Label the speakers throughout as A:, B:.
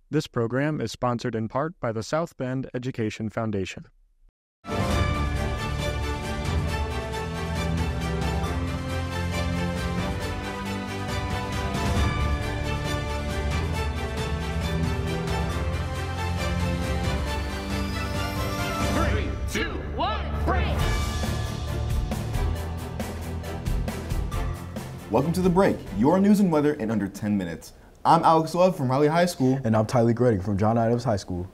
A: This program is sponsored in part by the South Bend Education Foundation.
B: Welcome to The Break, your news and weather in under 10 minutes. I'm Alex Love from Riley High School.
C: And I'm Tyler Greddy from John Adams High School.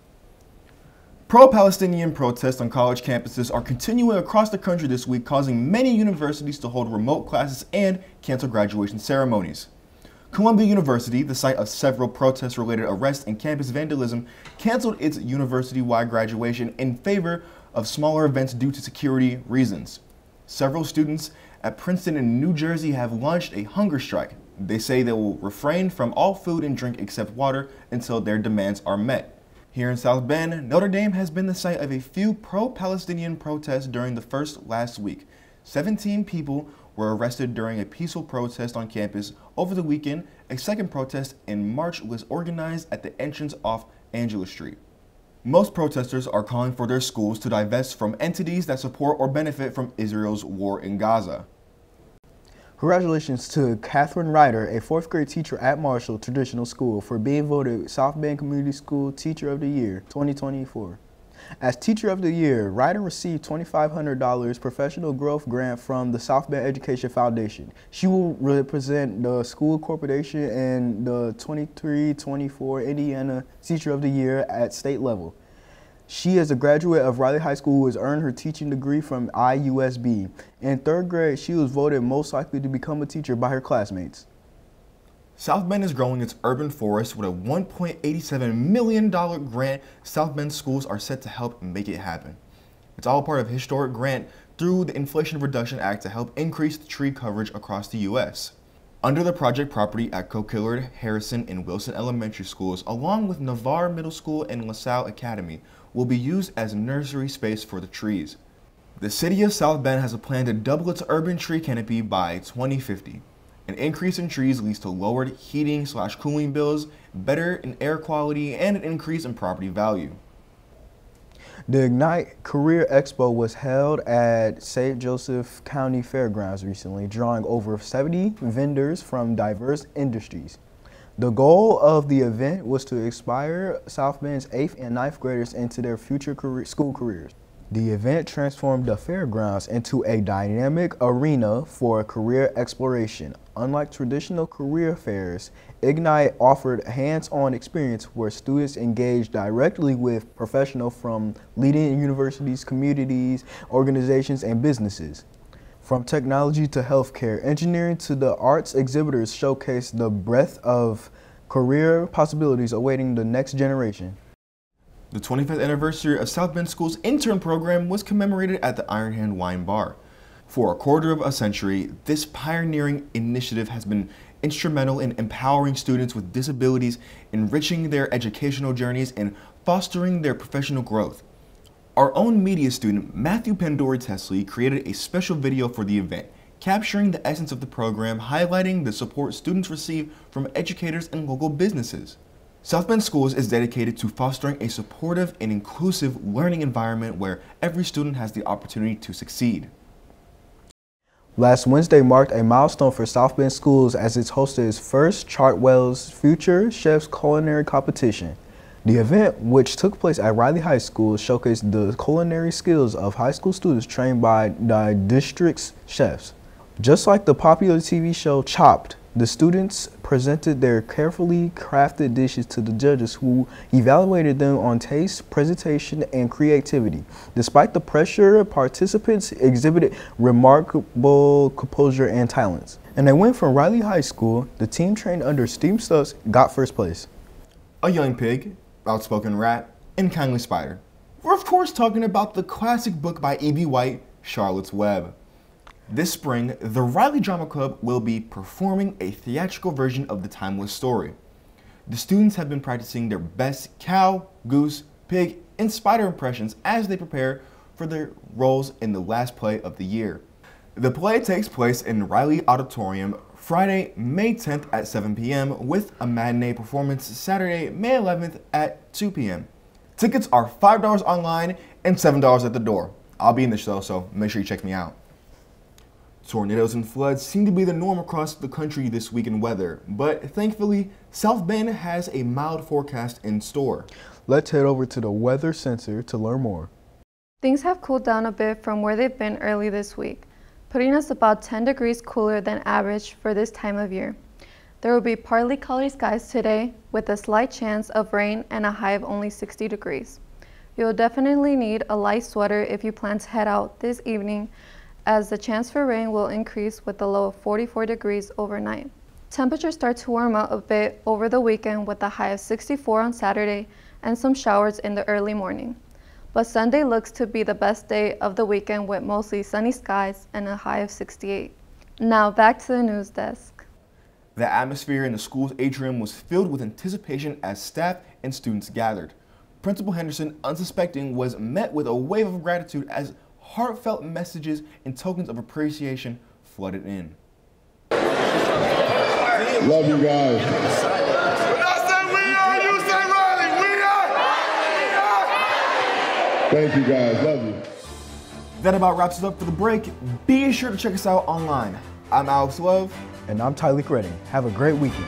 B: Pro-Palestinian protests on college campuses are continuing across the country this week, causing many universities to hold remote classes and cancel graduation ceremonies. Columbia University, the site of several protest-related arrests and campus vandalism, canceled its university-wide graduation in favor of smaller events due to security reasons. Several students at Princeton in New Jersey have launched a hunger strike. They say they will refrain from all food and drink except water until their demands are met. Here in South Bend, Notre Dame has been the site of a few pro-Palestinian protests during the first last week. 17 people were arrested during a peaceful protest on campus. Over the weekend, a second protest in March was organized at the entrance off Angela Street. Most protesters are calling for their schools to divest from entities that support or benefit from Israel's war in Gaza.
C: Congratulations to Catherine Ryder, a fourth grade teacher at Marshall Traditional School, for being voted South Bend Community School Teacher of the Year 2024. As Teacher of the Year, Ryder received $2,500 professional growth grant from the South Bend Education Foundation. She will represent the school corporation in the 23-24 Indiana Teacher of the Year at state level. She is a graduate of Riley High School who has earned her teaching degree from IUSB. In third grade, she was voted most likely to become a teacher by her classmates.
B: South Bend is growing its urban forest with a $1.87 million grant. South Bend schools are set to help make it happen. It's all part of a historic grant through the Inflation Reduction Act to help increase the tree coverage across the U.S. Under the project property at Coquillard, Harrison, and Wilson Elementary Schools, along with Navarre Middle School and LaSalle Academy, will be used as nursery space for the trees. The city of South Bend has a plan to double its urban tree canopy by 2050. An increase in trees leads to lowered heating/cooling bills, better in air quality, and an increase in property value.
C: The Ignite Career Expo was held at St. Joseph County Fairgrounds recently, drawing over 70 vendors from diverse industries. The goal of the event was to inspire South Bend's 8th and 9th graders into their future school careers. The event transformed the fairgrounds into a dynamic arena for career exploration. Unlike traditional career fairs, Ignite offered hands-on experience where students engaged directly with professionals from leading universities, communities, organizations, and businesses. From technology to healthcare, engineering to the arts, exhibitors showcased the breadth of career possibilities awaiting the next generation.
B: The 25th anniversary of South Bend School's intern program was commemorated at the Iron Hand Wine Bar. For a quarter of a century, this pioneering initiative has been instrumental in empowering students with disabilities, enriching their educational journeys, and fostering their professional growth. Our own media student, Matthew Pandori Tesley, created a special video for the event, capturing the essence of the program, highlighting the support students receive from educators and local businesses. South Bend Schools is dedicated to fostering a supportive and inclusive learning environment where every student has the opportunity to succeed.
C: Last Wednesday marked a milestone for South Bend Schools as it hosted its first Chartwells Future Chefs Culinary Competition. The event, which took place at Riley High School, showcased the culinary skills of high school students trained by the district's chefs. Just like the popular TV show Chopped, the students presented their carefully crafted dishes to the judges who evaluated them on taste, presentation, and creativity. Despite the pressure, participants exhibited remarkable composure and talents. And they went from Riley High School. The team trained under Steve Stubbs got first place.
B: A young pig, outspoken rat, and kindly spider. We're of course talking about the classic book by E.B. White, Charlotte's Web. This spring, the Riley Drama Club will be performing a theatrical version of the timeless story. The students have been practicing their best cow, goose, pig, and spider impressions as they prepare for their roles in the last play of the year. The play takes place in Riley Auditorium Friday, May 10th at 7 p.m. with a matinee performance Saturday, May 11th at 2 p.m. Tickets are $5 online and $7 at the door. I'll be in the show, so make sure you check me out. Tornadoes and floods seem to be the norm across the country this week in weather, but thankfully, South Bend has a mild forecast in store.
C: Let's head over to the Weather Center to learn more.
D: Things have cooled down a bit from where they've been early this week, putting us about 10 degrees cooler than average for this time of year. There will be partly cloudy skies today with a slight chance of rain and a high of only 60 degrees. You'll definitely need a light sweater if you plan to head out this evening, as the chance for rain will increase with a low of 44 degrees overnight. Temperatures start to warm up a bit over the weekend with a high of 64 on Saturday and some showers in the early morning. But Sunday looks to be the best day of the weekend with mostly sunny skies and a high of 68. Now back to the news desk.
B: The atmosphere in the school's atrium was filled with anticipation as staff and students gathered. Principal Henderson, unsuspecting, was met with a wave of gratitude as heartfelt messages and tokens of appreciation flooded in.
E: Love you guys. When I say we are, you say Riley. We are. Thank you guys. Love you.
B: That about wraps it up for the break. Be sure to check us out online. I'm Alex Love.
C: And I'm Tyler Redding. Have a great weekend.